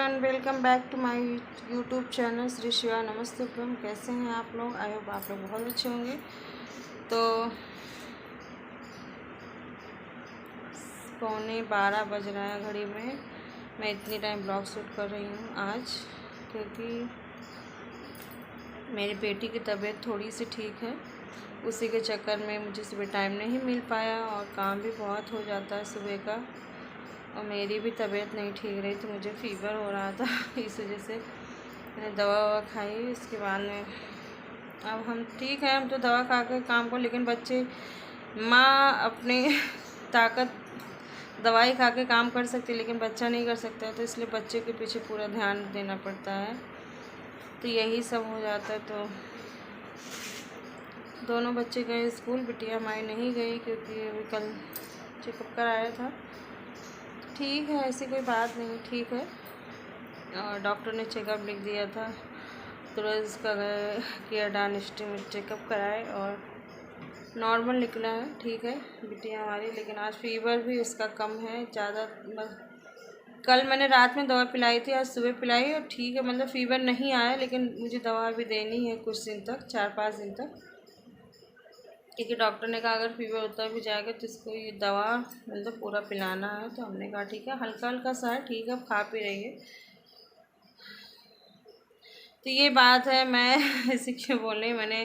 Everyone, welcome back to my YouTube channel Shri Shiva. नमस्ते friend, कैसे हैं आप लोग? आई होप आप लोग बहुत अच्छे होंगे। तो 11:15 बज रहा है घड़ी में। मैं इतनी टाइम ब्लॉग शूट कर रही हूँ आज, क्योंकि मेरी बेटी की तबीयत थोड़ी सी ठीक है। उसी के चक्कर में मुझे सुबह टाइम नहीं मिल पाया और काम भी बहुत हो जाता है सुबह का। और मेरी भी तबीयत नहीं ठीक रही थी, मुझे फ़ीवर हो रहा था इस वजह से मैंने दवा ववा खाई। इसके बाद में अब हम ठीक है, हम तो दवा खा के काम को, लेकिन बच्चे माँ अपनी ताकत दवाई खा के काम कर सकती है, लेकिन बच्चा नहीं कर सकता, तो इसलिए बच्चे के पीछे पूरा ध्यान देना पड़ता है। तो यही सब हो जाता है। तो दोनों बच्चे गए स्कूल, बिटिया हमारी नहीं गई क्योंकि अभी कल चेकअप कराया था। ठीक है, ऐसी कोई बात नहीं, ठीक है। और डॉक्टर ने चेकअप लिख दिया था, तुरंत का किया डायग्नोस्टिक में चेकअप कराए और नॉर्मल निकला है। ठीक है बिटिया हमारी, लेकिन आज फीवर भी इसका कम है ज़्यादा। कल मैंने रात में दवा पिलाई थी, आज सुबह पिलाई और ठीक है, मतलब फ़ीवर नहीं आया, लेकिन मुझे दवा भी देनी है कुछ दिन तक, 4-5 दिन तक, क्योंकि डॉक्टर ने कहा अगर फीवर होता भी जाएगा तो इसको ये दवा मतलब पूरा पिलाना है। तो हमने कहा ठीक है, हल्का हल्का सा है, ठीक है, खा पी रही है। तो ये बात है, मैं ऐसे क्यों बोल रही, मैंने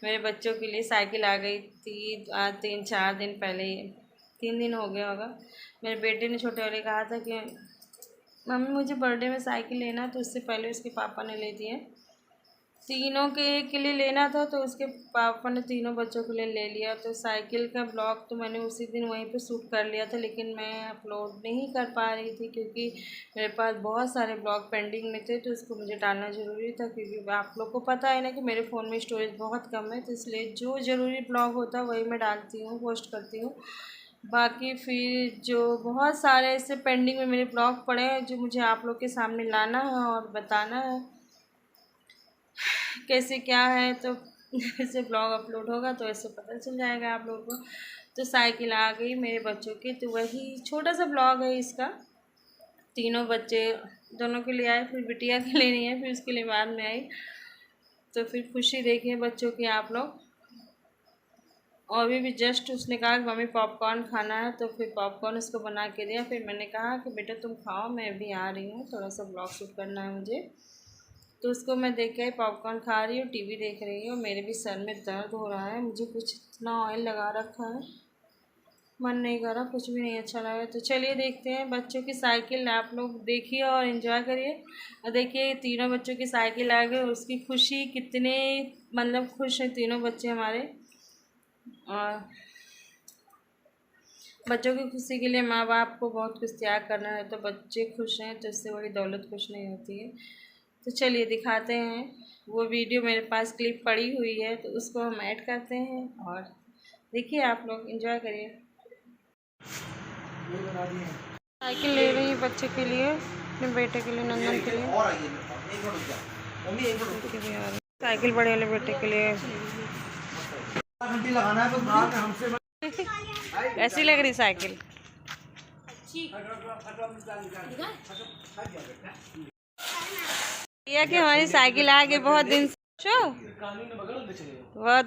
मेरे बच्चों के लिए साइकिल आ गई थी आज 3-4 दिन पहले, 3 दिन हो गया होगा। मेरे बेटे ने, छोटे वाले, कहा था कि मम्मी मुझे बर्थडे में साइकिल लेना, तो उससे पहले उसके पापा ने ले दिए। तीनों के लिए लेना था, तो उसके पापा ने तीनों बच्चों के लिए ले लिया। तो साइकिल का ब्लॉग तो मैंने उसी दिन वहीं पे शूट कर लिया था, लेकिन मैं अपलोड नहीं कर पा रही थी क्योंकि मेरे पास बहुत सारे ब्लॉग पेंडिंग में थे, तो उसको मुझे डालना ज़रूरी था। क्योंकि आप लोग को पता है ना कि मेरे फ़ोन में स्टोरेज बहुत कम है, तो इसलिए जो ज़रूरी ब्लॉग होता है वही मैं डालती हूँ, पोस्ट करती हूँ। बाकी फिर जो बहुत सारे ऐसे पेंडिंग में मेरे ब्लॉग पड़े हैं, जो मुझे आप लोग के सामने लाना है और बताना है कैसे क्या है, तो ऐसे ब्लॉग अपलोड होगा तो ऐसे पता चल जाएगा आप लोगों को। तो साइकिल आ गई मेरे बच्चों की, तो वही छोटा सा ब्लॉग है इसका। तीनों बच्चे दोनों के लिए आए, फिर बिटिया के लिए नहीं है, फिर उसके लिए बाद में आई। तो फिर खुशी देखिए बच्चों की आप लोग। और अभी भी जस्ट उसने कहा कि मम्मी पॉपकॉर्न खाना है, तो फिर पॉपकॉर्न उसको बना के दिया। फिर मैंने कहा कि बेटा तुम खाओ, मैं अभी आ रही हूँ, थोड़ा सा ब्लॉग शूट करना है मुझे। तो उसको मैं देख के पॉपकॉर्न खा रही हूँ, टीवी देख रही हूँ। मेरे भी सर में दर्द हो रहा है, मुझे कुछ इतना ऑयल लगा रखा है, मन नहीं कर रहा, कुछ भी नहीं अच्छा लगा। तो चलिए देखते हैं बच्चों की साइकिल, आप लोग देखिए और एंजॉय करिए। और देखिए तीनों बच्चों की साइकिल आ गई, उसकी खुशी कितने, मतलब खुश हैं तीनों बच्चे हमारे। और बच्चों की खुशी के लिए माँ बाप को बहुत कुछ त्याग करना है, तो बच्चे खुश हैं तो इससे बड़ी दौलत कुछ नहीं होती है। तो चलिए दिखाते हैं, वो वीडियो मेरे पास क्लिप पड़ी हुई है, तो उसको हम ऐड करते हैं और देखिए आप लोग एंजॉय करिए। साइकिल ले रही है बच्चे के लिए, अपने बेटे के लिए, नंदन के लिए। साइकिल बड़े वाले बेटे के लिए। कैसी लग रही साइकिल? भैया कि हमारी साइकिल आ गई, बहुत दिन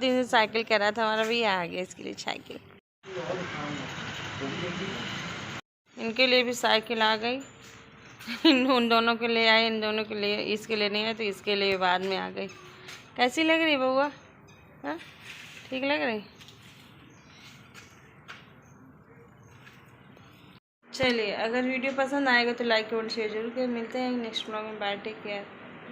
से साइकिल कह रहा था, हमारा भैया आ गया, इसके लिए साइकिल। इनके लिए भी साइकिल आ गई। उन दोनों के लिए आए, इन दोनों के लिए, इसके लिए नहीं है तो इसके लिए बाद में आ गई। कैसी लग रही बउआ? हाँ ठीक लग रही? चलिए, अगर वीडियो पसंद आएगा तो लाइक और शेयर जरूर करें। मिलते हैं नेक्स्ट ब्लॉग में, बाय, टेक केयर।